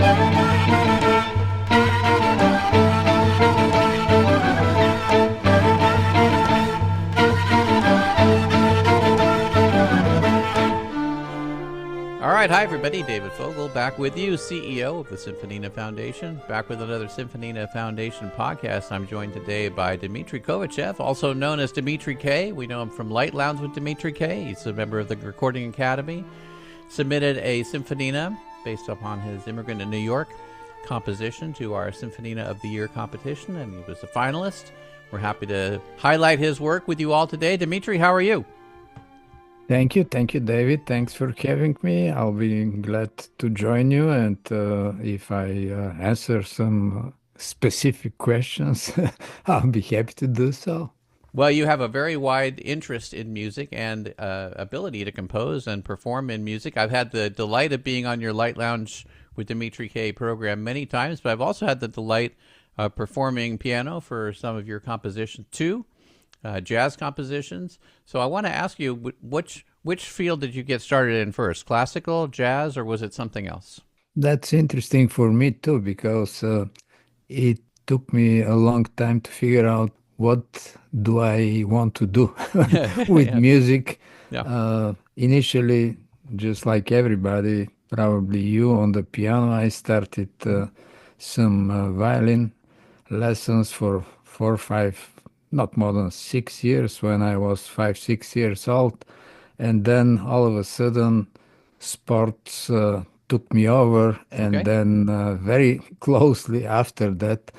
All right, hi everybody, David Fogel back with you, CEO of the Symphonina Foundation, back with another Symphonina Foundation podcast. I'm joined today by Dimitri Kovachev, also known as Dimitri K. We know him from Lite Lounge with Dimitri K. He's a member of the Recording Academy, submitted a Symphonina based upon his Immigrant in New York composition to our Symphonina of the Year competition, and he was a finalist. We're happy to highlight his work with you all today. Dimitri, how are you? Thank you, David. Thanks for having me. I'll be glad to join you, and if I answer some specific questions, I'll be happy to do so. Well, you have a very wide interest in music and ability to compose and perform in music. I've had the delight of being on your Lite Lounge with Dimitri K program many times, but I've also had the delight of performing piano for some of your compositions too. Jazz compositions. So I want to ask you, which field did you get started in first? Classical, jazz, or was it something else? That's interesting for me too, because it took me a long time to figure out what do I want to do with music. Yeah. Initially, just like everybody, probably you on the piano, I started some violin lessons for 4 or 5, not more than 6 years, when I was 5, 6 years old. And then all of a sudden, sports took me over. And then very closely after that,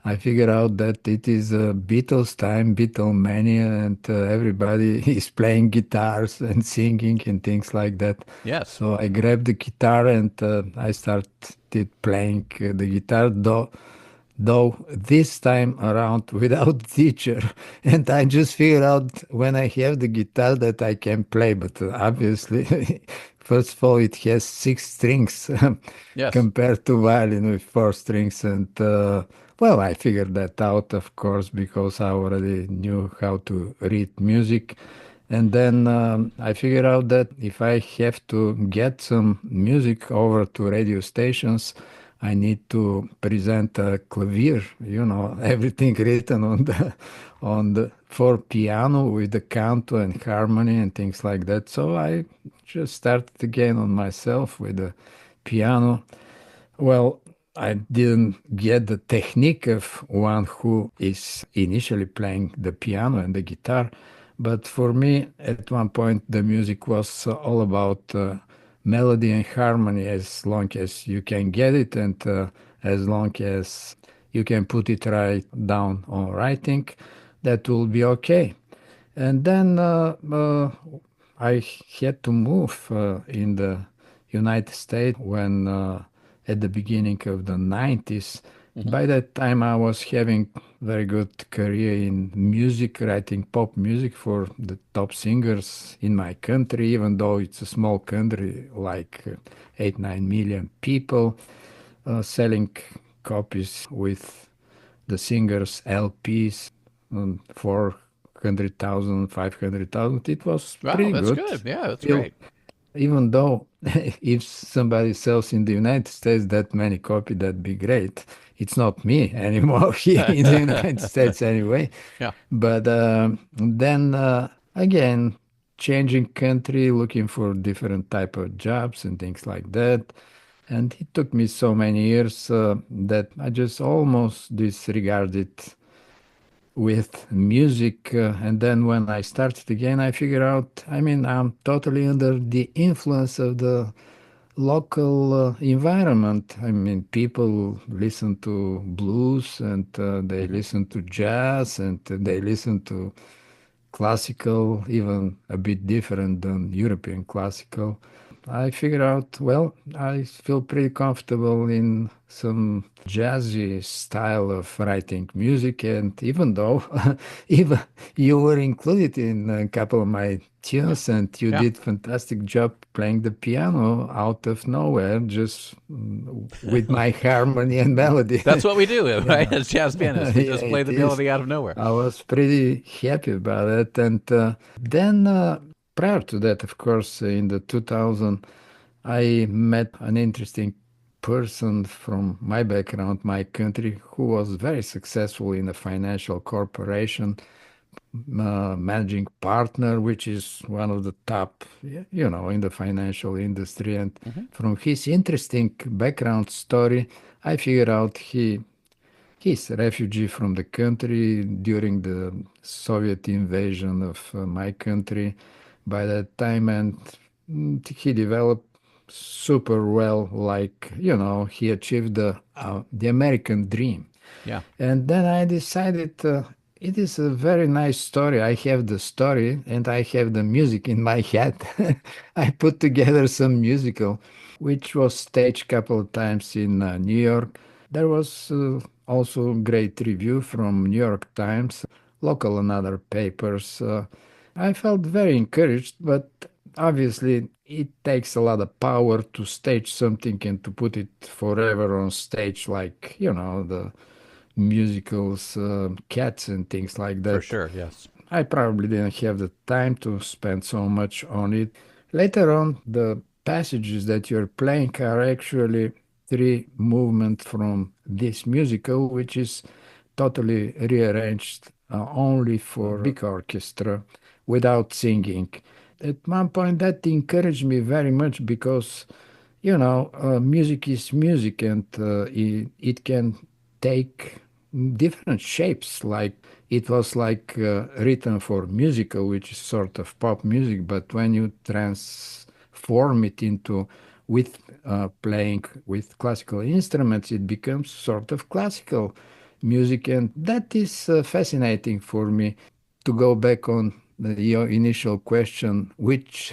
I figured out that it is Beatles time, Beatlemania, and everybody is playing guitars and singing and things like that. Yes. So I grabbed the guitar and I started playing the guitar, though this time around without teacher. And I just figured out when I have the guitar that I can play, but obviously, first of all, it has 6 strings Yes. compared to violin with 4 strings. And well, I figured that out, of course, because I already knew how to read music. And then I figured out that if I have to get some music over to radio stations, I need to present a clavier, everything written for piano with the canto and harmony and things like that. So I just started again on myself with the piano. Well, I didn't get the technique of one who is initially playing the piano and the guitar, but for me, at one point, the music was all about melody and harmony, as long as you can get it and as long as you can put it right down on writing, that will be okay. And then I had to move in the United States when at the beginning of the 90s. By that time, I was having very good career in music, writing pop music for the top singers in my country, even though it's a small country, like 8-9 million people, selling copies with the singers' LPs, 400,000, 500,000. It was pretty that's good. Good. Yeah, that's great. Even though if somebody sells in the United States that many copies, that'd be great. It's not me anymore here in the United States anyway. Yeah. But then again, changing country, looking for different type of jobs and things like that. And it took me so many years that I just almost disregarded with music. And then when I started again, I figured out, I'm totally under the influence of the local environment. People listen to blues and they listen to jazz and they listen to classical, even a bit different than European classical. I figured out, well, I feel pretty comfortable in some jazzy style of writing music. And even though even you were included in a couple of my tunes and you did fantastic job playing the piano out of nowhere, just with my harmony and melody. That's what we do, right? As jazz pianists, we just play the melody out of nowhere. I was pretty happy about it. And then prior to that, of course, in the 2000, I met an interesting person from my background, my country, who was very successful in a financial corporation, managing partner, which is one of the top, in the financial industry. And Hmm. from his interesting background story, I figured out he's a refugee from the country during the Soviet invasion of my country by that time, and he developed super well, like, he achieved the American dream. Yeah. And then I decided it is a very nice story. I have the story and I have the music in my head. I put together some musical, which was staged a couple of times in New York. There was also great review from New York Times, local and other papers. I felt very encouraged, but obviously it takes a lot of power to stage something and to put it forever on stage, like, the musicals, Cats and things like For that. sure. Yes. I probably didn't have the time to spend so much on it. Later on, the passages that you're playing are actually three movements from this musical, which is totally rearranged only for big orchestra without singing. At one point, that encouraged me very much because, music is music, and it can take different shapes. Like it was like written for musical, which is sort of pop music, but when you transform it into with playing with classical instruments, it becomes sort of classical music, and that is fascinating for me. To go back on your initial question, which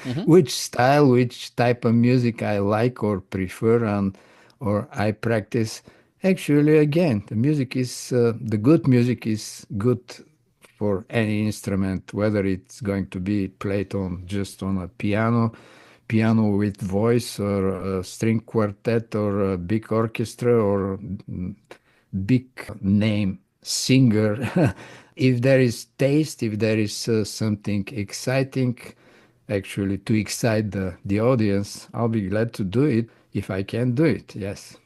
Hmm. which style, which type of music I like or prefer, and or I practice. Actually, again, the good music is good for any instrument, whether it's going to be played on just on a piano with voice, or a string quartet, or a big orchestra, or big name singer. If there is taste, if there is something exciting, actually to excite the audience, I'll be glad to do it if I can do it. Yes.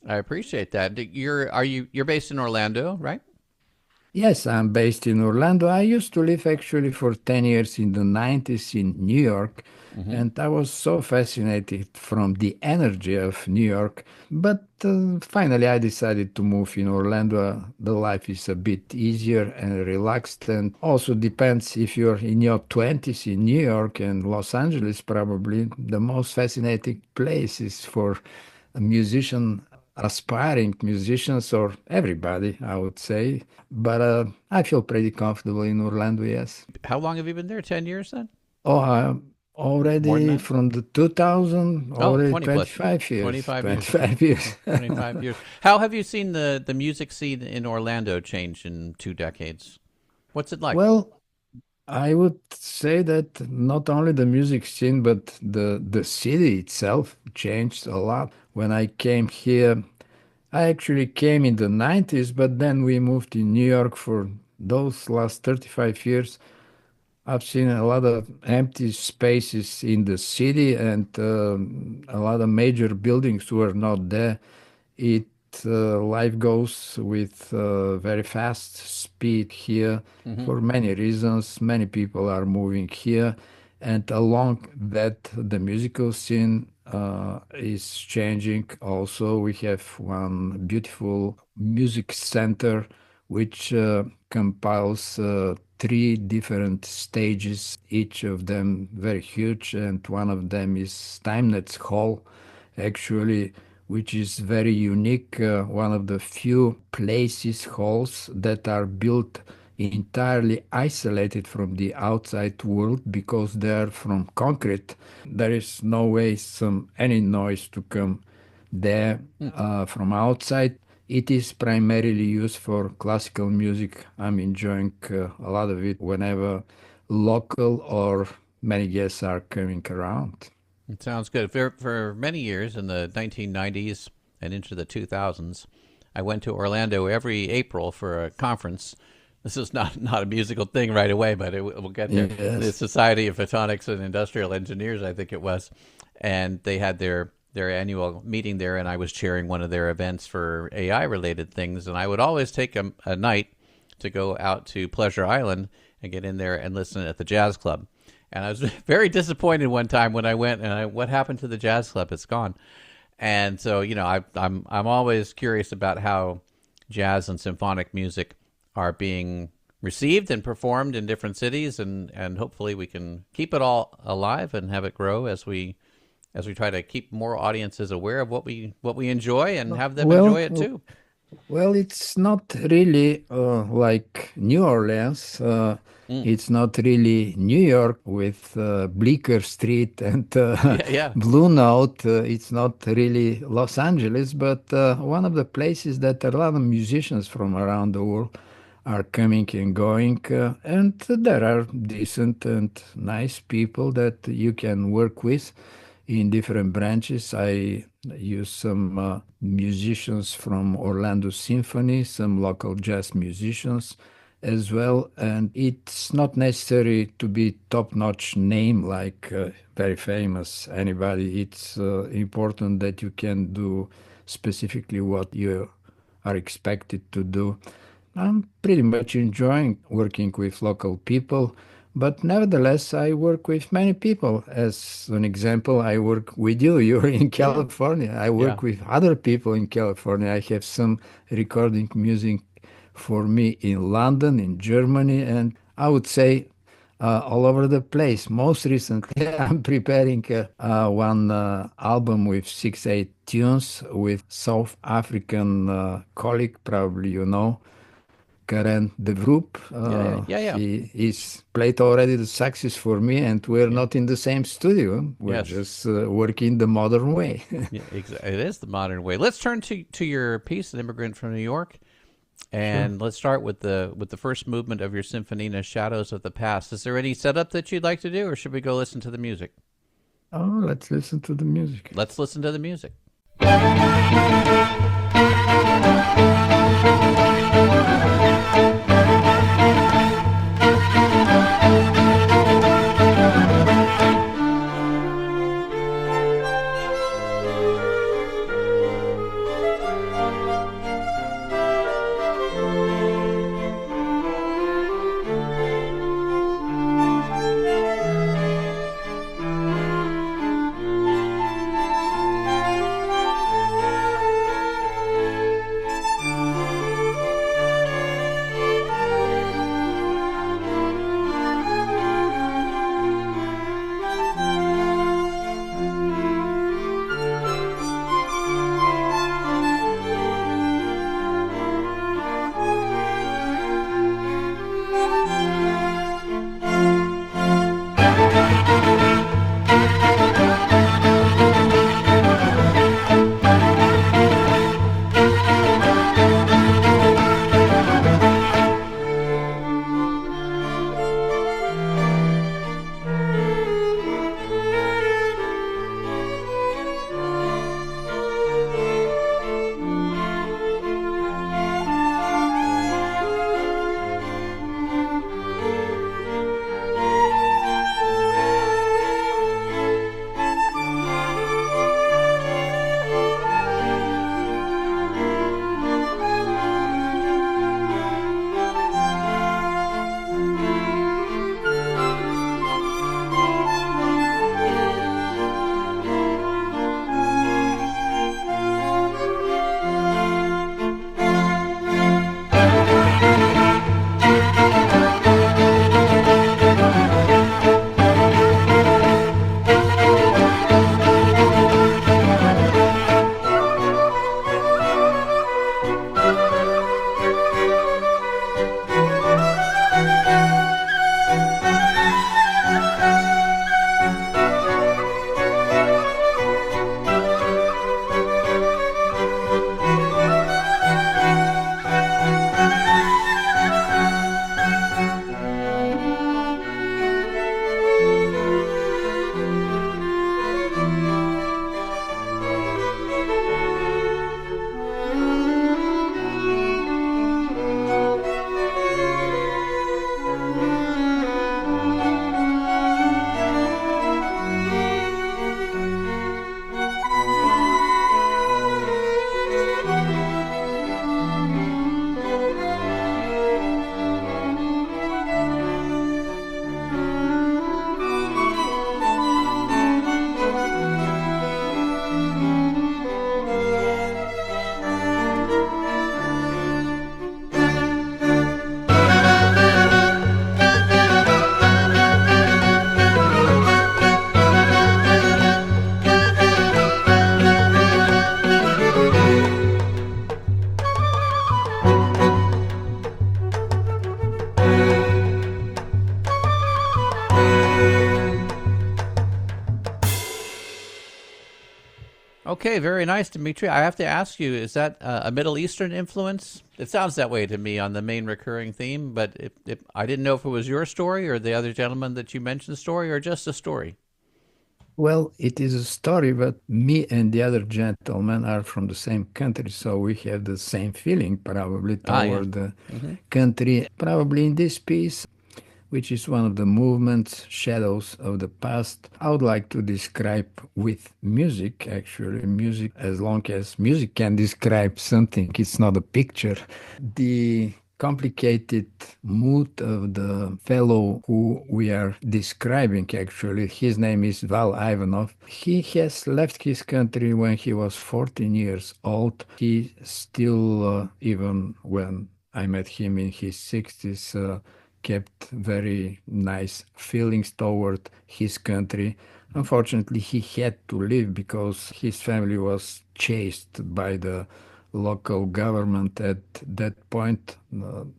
I appreciate that. You're based in Orlando, right? Yes, I'm based in Orlando. I used to live actually for 10 years in the 90s in New York, Hmm. and I was so fascinated from the energy of New York. But finally, I decided to move in Orlando. The life is a bit easier and relaxed, and also depends if you're in your 20s in New York and Los Angeles, probably the most fascinating places for a musician, aspiring musicians, or everybody, I would say. But I feel pretty comfortable in Orlando, yes. How long have you been there? 10 years then? Oh, I'm More than already that? from the 2000, Oh, already 20 plus. 25 years. 25 years. 25 years. 25 years. How have you seen the music scene in Orlando change in 2 decades? What's it like? Well, I would say that not only the music scene, but the city itself changed a lot. When I came here, I actually came in the 90s, but then we moved in New York for those last 35 years. I've seen a lot of empty spaces in the city, and a lot of major buildings were not there. It Life goes with very fast speed here Hmm. for many reasons. Many people are moving here, and along that, the musical scene is changing. Also, we have one beautiful music center which compiles three different stages, each of them very huge, and one of them is Steinmetz Hall, actually, which is very unique, one of the few places, halls, that are built entirely isolated from the outside world because they are from concrete. There is no way any noise to come there from outside. It is primarily used for classical music. I'm enjoying a lot of it whenever local or many guests are coming around. It sounds good. For many years in the 1990s and into the 2000s, I went to Orlando every April for a conference. This is not a musical thing right away, but we'll get there. The Yes. Society of Photonics and Industrial Engineers, I think it was, and they had their their annual meeting there, and I was chairing one of their events for AI related things. And I would always take a night to go out to Pleasure Island and get in there and listen at the jazz club. And I was very disappointed one time when I went and what happened to the jazz club? It's gone. And so, I'm always curious about how jazz and symphonic music are being received and performed in different cities, and hopefully we can keep it all alive and have it grow as we try to keep more audiences aware of what we enjoy and have them enjoy it too. Well, it's not really like New Orleans. It's not really New York with Bleecker Street and Blue Note. It's not really Los Angeles, but one of the places that a lot of musicians from around the world are coming and going. And there are decent and nice people that you can work with in different branches. I use some musicians from Orlando Symphony, some local jazz musicians as well. And it's not necessary to be top-notch name like very famous anybody. It's important that you can do specifically what you are expected to do. I'm pretty much enjoying working with local people. But nevertheless, I work with many people. As an example, I work with you. You're in California. I work with other people in California. I have some recording music for me in London, in Germany, and I would say all over the place. Most recently, I'm preparing one album with 6-8 tunes with South African colleague, probably you know, Karen de Vroep. He's played already the saxes for me, and we're not in the same studio. We're just working the modern way. It is the modern way. Let's turn to your piece, An Immigrant from New York, and let's start with the first movement of your Symphonina, Shadows of the Past. Is there any setup that you'd like to do, or should we go listen to the music? Oh, let's listen to the music. Let's listen to the music. Okay, very nice, Dimitri. I have to ask you, is that a Middle Eastern influence? It sounds that way to me on the main recurring theme, but I didn't know if it was your story or the other gentleman that you mentioned story or just a story. Well, it is a story, but me and the other gentleman are from the same country, so we have the same feeling probably Ah, yeah. toward the Hmm. country. Probably in this piece, which is one of the movements, shadows of the past. I would like to describe with music, actually, music, as long as music can describe something, it's not a picture. The complicated mood of the fellow who we are describing, actually, his name is Val Ivanov. He has left his country when he was 14 years old. He still, even when I met him in his 60s, kept very nice feelings toward his country. Unfortunately, he had to leave because his family was chased by the local government at that point.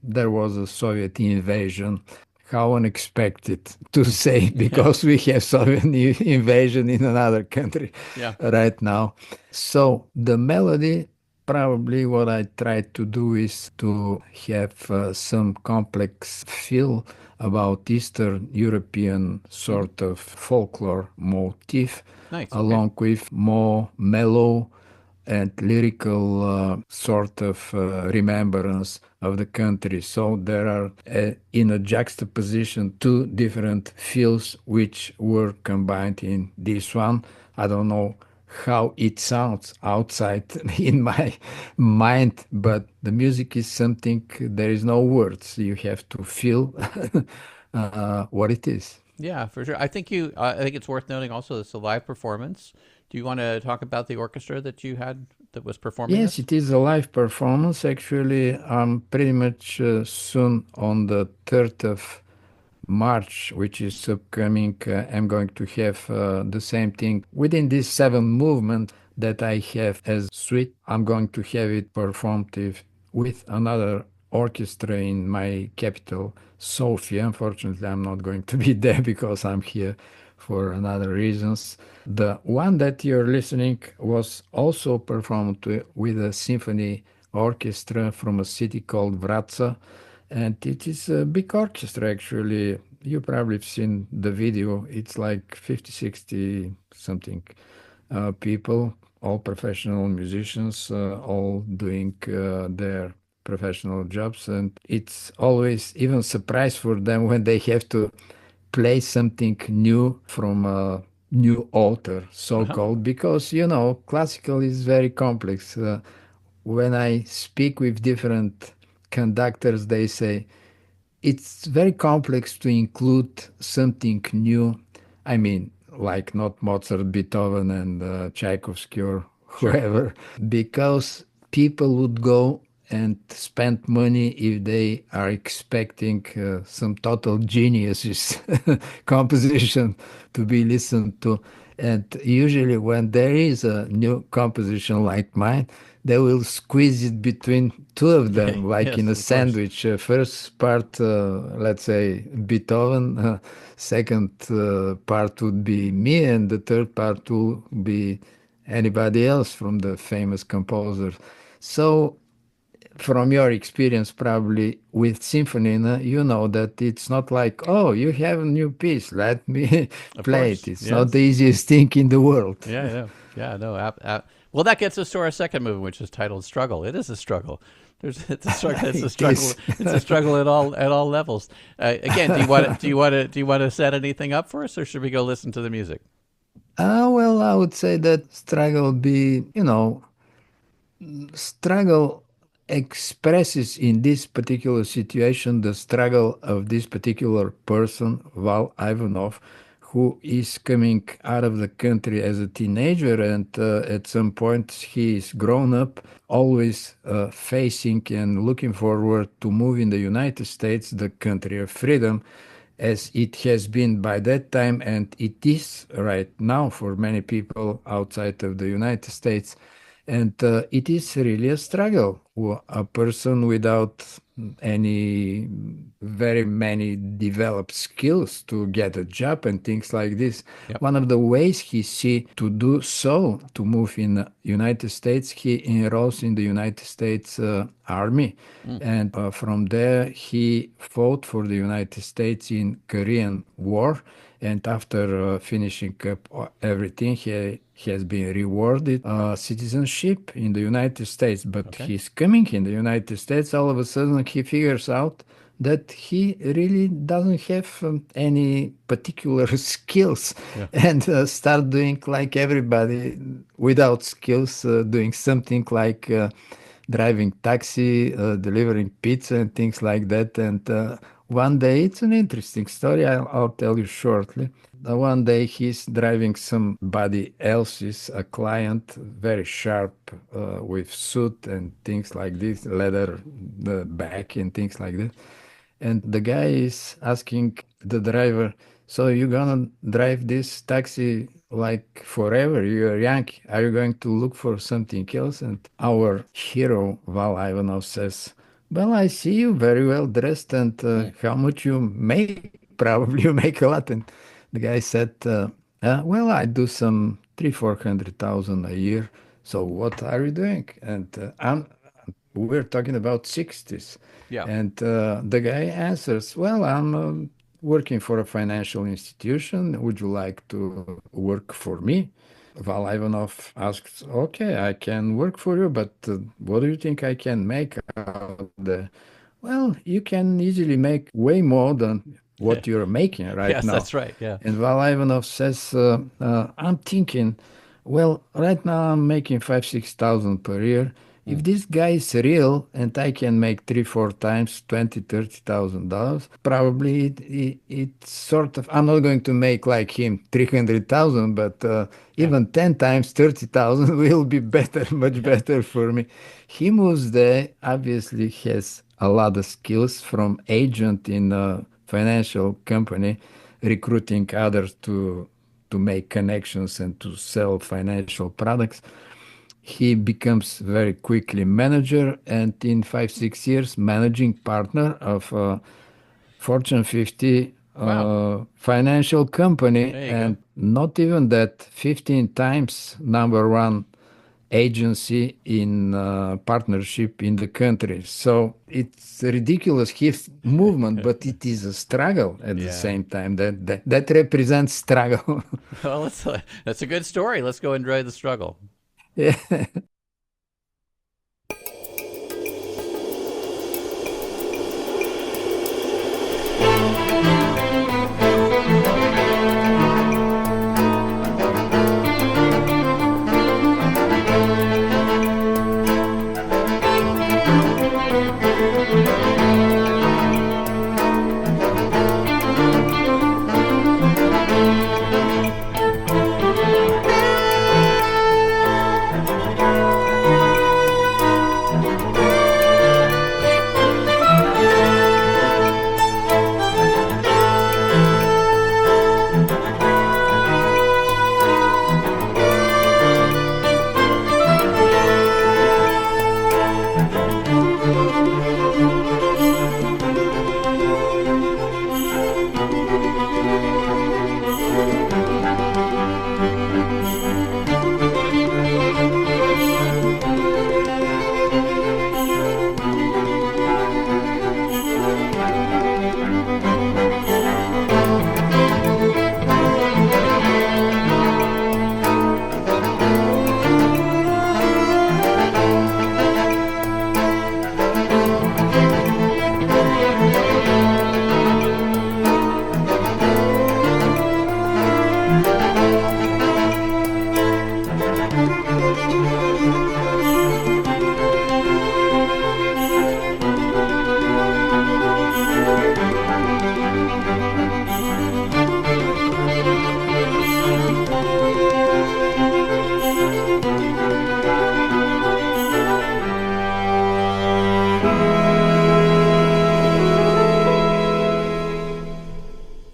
There was a Soviet invasion. How unexpected to say, Yeah. because we have Soviet invasion in another country Yeah. right now. So the melody, probably what I try to do is to have some complex feel about Eastern European Hmm. sort of folklore motif, Nice. Okay. along with more mellow and lyrical sort of remembrance of the country. So there are, in a juxtaposition, two different feels which were combined in this one. I don't know how it sounds outside in my mind, but the music is something, there is no words. You have to feel what it is. Yeah, for sure. I think it's worth noting also it's a live performance. Do you want to talk about the orchestra that you had that was performing Yes, this? it is a live performance. Actually, I'm pretty much soon on the 3rd of March, which is upcoming. I'm going to have the same thing within this seven movement that I have as suite. I'm going to have it performed with another orchestra in my capital, Sofia. Unfortunately, I'm not going to be there because I'm here for another reasons. The one that you're listening was also performed with a symphony orchestra from a city called Vratsa, and it is a big orchestra actually. You probably have seen the video. It's like 50, 60 something people, all professional musicians, all doing their professional jobs. And it's always even surprise for them when they have to play something new from a new author, so Uh-huh. called, because classical is very complex. When I speak with different conductors, they say it's very complex to include something new. I mean, like not Mozart, Beethoven, and Tchaikovsky or Sure. whoever, because people would go and spend money if they are expecting some total geniuses composition to be listened to. And usually, when there is a new composition like mine, they will squeeze it between two of them, like in Yes, a of course. sandwich. First part, let's say Beethoven, second part would be me, and the third part will be anybody else from the famous composers. So from your experience probably with Symphonina, you know that it's not like, oh, you have a new piece, let me Of play it. course. It's not the Yes. easiest thing in the world. Yeah, yeah. Yeah, no. Well, that gets us to our second movement, which is titled "Struggle." It is a struggle. It's a struggle. It's a It struggle. is. It's a struggle at all levels. Again, do you want to set anything up for us, or should we go listen to the music? Well, I would say that struggle would be, struggle expresses in this particular situation the struggle of this particular person, Val Ivanov, who is coming out of the country as a teenager, and at some point he is grown up, always facing and looking forward to move in the United States, the country of freedom, as it has been by that time, and it is right now for many people outside of the United States. And it is really a struggle. A person without any very many developed skills to get a job and things like this. Yep. One of the ways he see to do so, to move in the United States, he enrolls in the United States Army. Mm. And from there, he fought for the United States in Korean War. And after finishing up everything, he has been rewarded citizenship in the United States. But Okay. he's coming in the United States. All of a sudden, he figures out that he really doesn't have any particular skills Yeah. and start doing like everybody without skills, doing something like driving taxi, delivering pizza and things like that. And one day, it's an interesting story. I'll tell you shortly. One day he's driving somebody else's, a client, very sharp, with suit and things like this, leather, the back and things like that. And the guy is asking the driver, so you're gonna drive this taxi like forever? You're young. Are you going to look for something else? And our hero, Val Ivanov, says, well, I see you very well dressed, and Mm. how much you make? Probably you make a lot. And the guy said, well, I do some 400,000 a year. So what are you doing? And we're talking about 60s. Yeah. And the guy answers, well, I'm working for a financial institution. Would you like to work for me? Val Ivanov asks, okay, I can work for you, but what do you think I can make out there? Well, you can easily make way more than what you're making right Yes, now. that's right. Yeah. And Val Ivanov says, I'm thinking, well, right now I'm making 5, 6 thousand per year. Mm. If this guy is real and I can make 3, 4 times 20, $30,000, probably it's sort of, I'm not going to make like him 300,000, but Yeah. even 10 times 30,000 will be better, much Yeah. better for me. He moves there, obviously has a lot of skills from agent in a financial company, recruiting others to make connections and to sell financial products. He becomes very quickly manager, and in 5, 6 years, managing partner of a Fortune 50 Wow. financial company, There you go. and not even that, 15 times number one agency in partnership in the country. So it's ridiculous his movement, but it is a struggle at the Yeah. same time. That represents struggle. Well, that's a good story. Let's go enjoy the struggle. Yeah.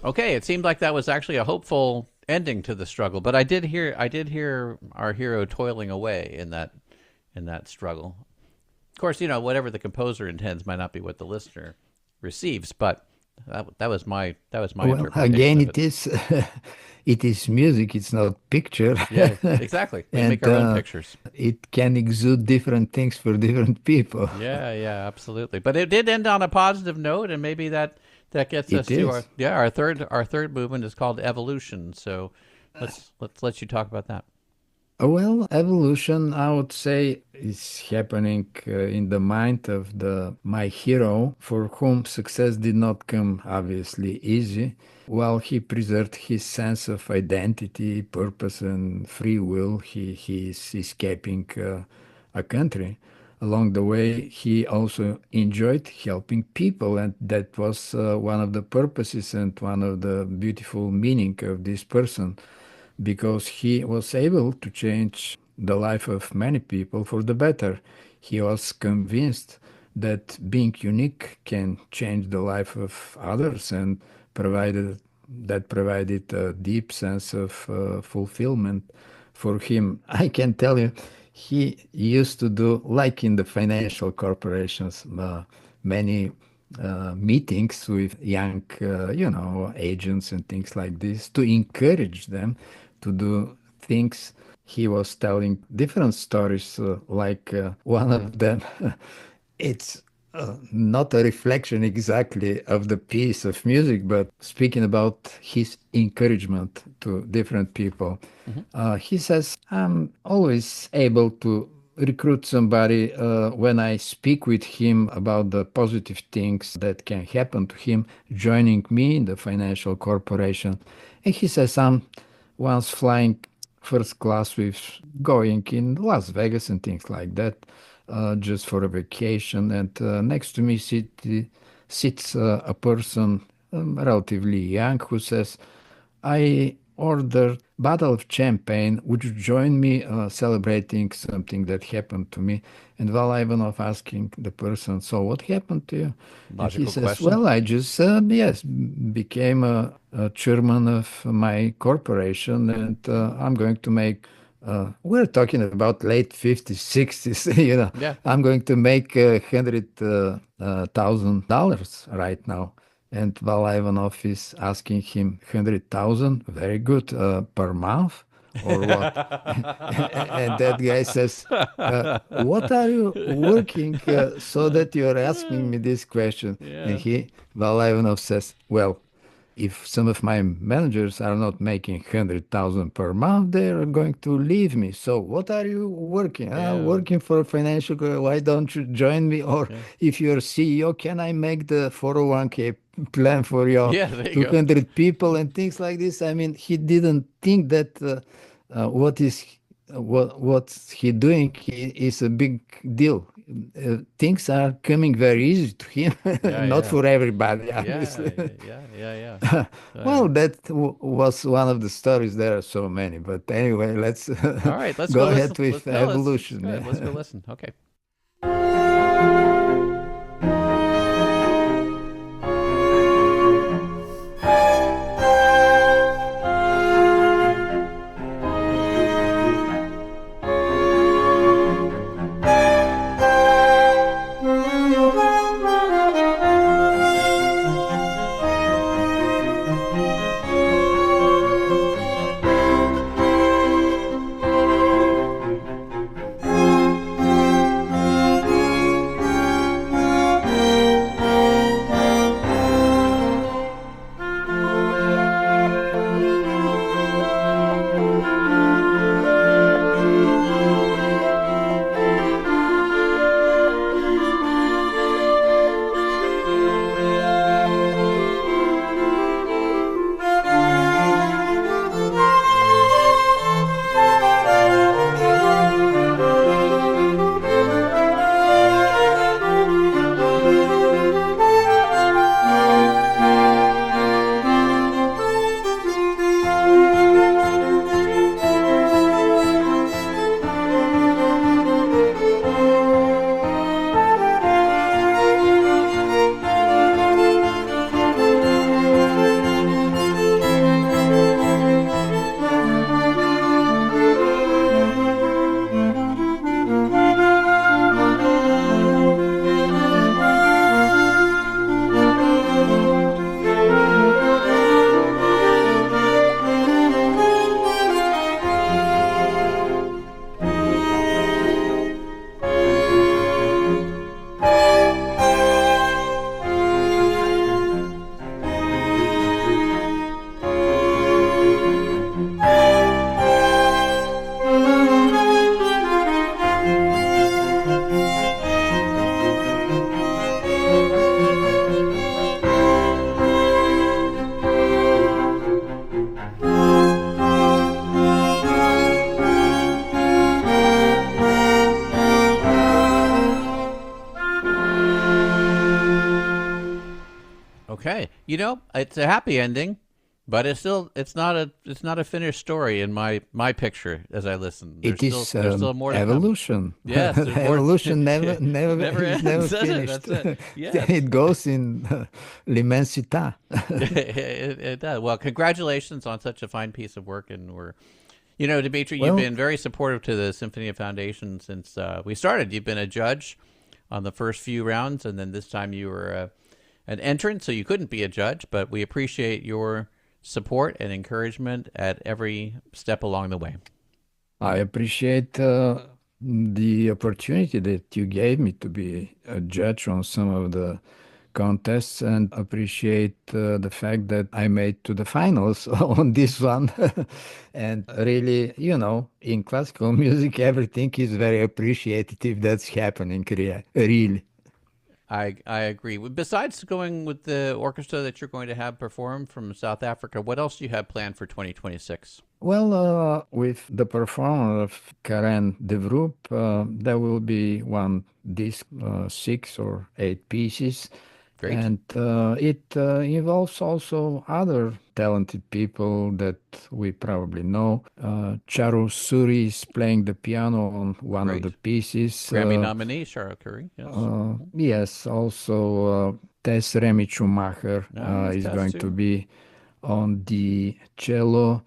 Okay, it seemed like that was actually a hopeful ending to the struggle, but I did hear our hero toiling away in in that struggle. Of course, whatever the composer intends might not be what the listener receives, but that was my Well, interpretation again, of it. it is it is music. It's not picture, Yeah, exactly. We make and our own pictures. it can exude different things for different people. Yeah, yeah, absolutely. But it did end on a positive note, and maybe that gets us It to our is. our third movement is called evolution. So let's let you talk about that. Well, evolution, I would say, is happening in the mind of the my hero, for whom success did not come obviously easy. While he preserved his sense of identity, purpose, and free will, he is escaping a country. Along the way, he also enjoyed helping people, and that was one of the purposes and one of the beautiful meaning of this person, because he was able to change the life of many people for the better. He was convinced that being unique can change the life of others, and provided a deep sense of fulfillment for him. I can tell you, he used to do, like in the financial corporations, many meetings with young, agents and things like this, to encourage them to do things. He was telling different stories, like one of them. It's not a reflection exactly of the piece of music, but speaking about his encouragement to different people. Hmm. He says, I'm always able to recruit somebody when I speak with him about the positive things that can happen to him joining me in the financial corporation. And he says, I'm once flying first class with going in Las Vegas and things like that, just for a vacation. And next to me sits a person relatively young who says, I ordered bottle of champagne. Would you join me celebrating something that happened to me? And while Ivanov asking the person, so what happened to you? And he Logical says, question. well, I just, yes, became a chairman of my corporation, and I'm going to make, we're talking about late 50s, 60s, Yeah. I'm going to make $100,000 right now. And while Ivanov is asking him 100,000, very good, per month or what? And that guy says, what are you working so that you're asking me this question? And Yeah. while Ivanov says, well, if some of my managers are not making 100,000 per month, they are going to leave me. So what are you working? Yeah. Working for a financial, why don't you join me? Or Yeah. if you're CEO, can I make the 401k plan for your Yeah. There you go. 200 people and things like this? I mean, he didn't think that what's he doing is a big deal. Things are coming very easy to him, Yeah. not Yeah. for everybody, Yeah. obviously. Yeah. Yeah. Yeah. Well, Uh, that was one of the stories. There are so many, but anyway, let's all right. Let's go go listen. ahead with Let's evolution. go ahead. Let's Yeah. go listen. Okay. Hey, it's a happy ending, but it's not a finished story in my picture as I listen. It is There's still more to come. evolution. Yes, there's more. Evolution never Never is never ends, does it? finished. That's it. Yes. It goes in l'immensità. It does. Well, congratulations on such a fine piece of work, and Dimitri, you've Well, been very supportive to the Symphony Foundation since we started. You've been a judge on the first few rounds, and then this time you were an entrant, so you couldn't be a judge. But we appreciate your support and encouragement at every step along the way. I appreciate the opportunity that you gave me to be a judge on some of the contests and appreciate the fact that I made to the finals on this one. And really, in classical music, everything is very appreciative that's happening, really. I agree. Besides going with the orchestra that you're going to have perform from South Africa, what else do you have planned for 2026? Well, with the performance of Karen de Vroep, there will be one disc, 6 or 8 pieces. Great. And it involves also other talented people that we probably know. Charu Suri is playing the piano on one of the Great. pieces. Grammy nominee, Charlotte Curry. Yes. Yes, also Tess Remy Schumacher Nice, is Tess going too. to be on the cello.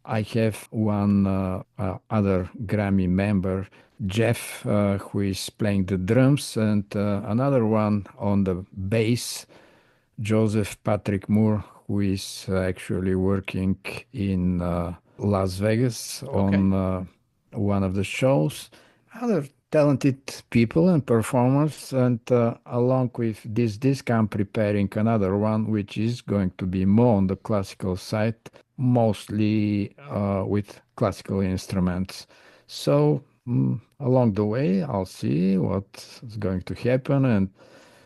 I have one other Grammy member, Jeff, who is playing the drums, and another one on the bass, Joseph Patrick Moore, who is actually working in Las Vegas Okay. on one of the shows. Other talented people and performers, and along with this disc, I'm preparing another one, which is going to be more on the classical side, mostly with classical instruments. So along the way, I'll see what's going to happen, and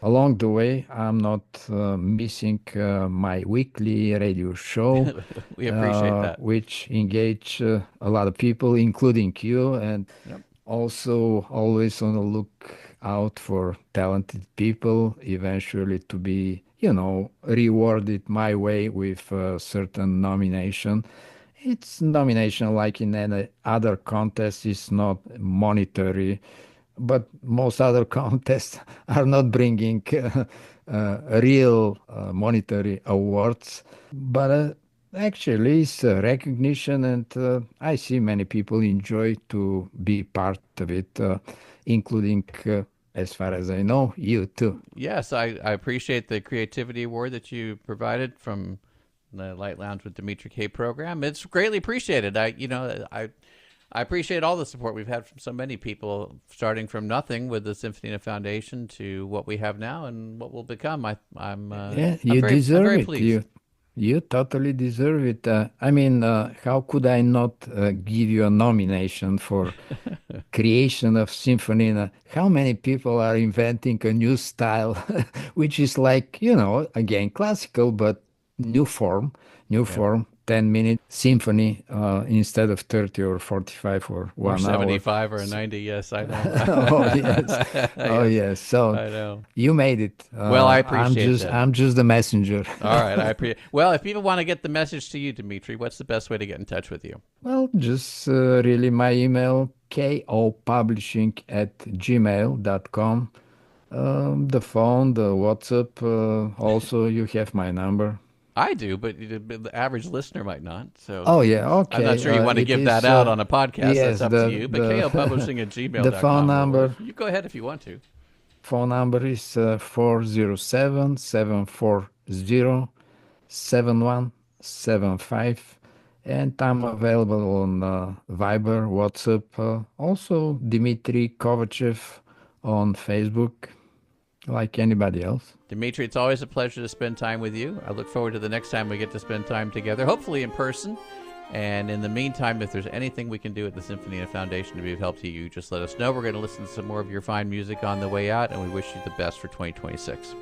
along the way, I'm not missing my weekly radio show, We appreciate that. which engage a lot of people, including you, and Yep. also always on the lookout for talented people, eventually to be, rewarded my way with a certain nomination. It's nomination like in any other contest, it's not monetary, but most other contests are not bringing real monetary awards. But actually, it's recognition, and I see many people enjoy to be part of it, including, as far as I know, you too. Yes, I appreciate the creativity award that you provided from the Lite Lounge with Dimitri K program. It's greatly appreciated. I appreciate all the support we've had from so many people, starting from nothing with the Symphonina Foundation to what we have now and what will become. Yeah, you I'm deserve very it. pleased. You totally deserve it. I mean, how could I not give you a nomination for creation of Symphonina? How many people are inventing a new style, which is like, again, classical, but new Yep. form, 10-minute symphony instead of 30 or 45 or Or 1 hour. 75 or a 90. Yes, I know. Oh yes, oh Yes, yes. So I know. you made it. Well, I I'm appreciate just that. I'm just the messenger. All right, I appreciate. Well, if people want to get the message to you, Dimitri, what's the best way to get in touch with you? Well, just really my email, kopublishing@gmail.com. The phone, the WhatsApp, also you have my number. I do, but the average listener might not. So Oh yeah, I'm not okay. sure you want to It give that is out on a podcast. yes, That's up to the you. But kopublishing at the phone gmail.com. number You go ahead if you want to. phone number is 407-740-7175, and I'm available on Viber, WhatsApp, also Dmitry Kovachev on Facebook, like anybody else. Dimitri, it's always a pleasure to spend time with you. I look forward to the next time we get to spend time together, hopefully in person. And in the meantime, if there's anything we can do at the Symphonina Foundation to be of help to you, just let us know. We're going to listen to some more of your fine music on the way out, and we wish you the best for 2026.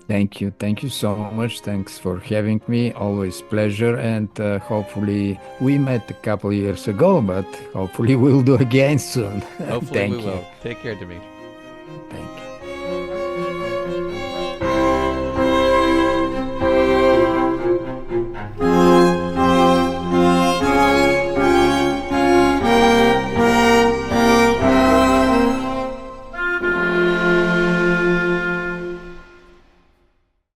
Thank you. Thank you so much. Thanks for having me. Always pleasure. And hopefully we met a couple years ago, but hopefully we'll do again soon. Hopefully Thank we you. will. Take care, Dimitri. Thank you.